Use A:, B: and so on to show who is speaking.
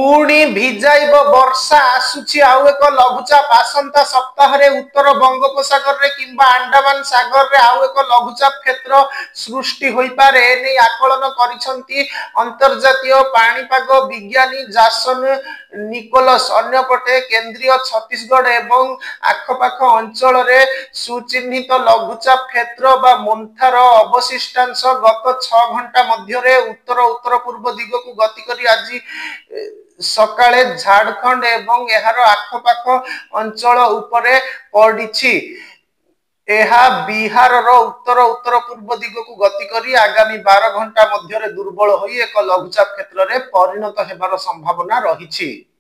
A: पुणी भिजाइब वर्षा आसुची आउ एक लघुचाप आसंता सप्ताह रे उत्तर बंगोपसागर रे किंबा अंडमान सागर रे आउ एक लघुचाप क्षेत्र सृष्टि होई पारे नै आकलन करिसंती अंतर्जातीय पाणीपाग विज्ञानी जासन निकोलस। अन्यपटे केंद्रीय छत्तीसगढ़ एवं आखपाख अंचल रे सुचिन्हित लघुचाप क्षेत्र बा मोन्थार अवशिष्टांश गत 6 घंटा मध्य रे उत्तर उत्तर पूर्व दिग को गति करी आज सकाळे झारखंड एवं एहार आखपाख अंचल उपरे पड़िछि। एहा बिहार रो उत्तर उत्तर पूर्व दिग को गति करी आगामी 12 घंटा मध्य रे दुर्बल होई एक लघुचाप क्षेत्र रे परिणत हेबार संभावना रहिछि।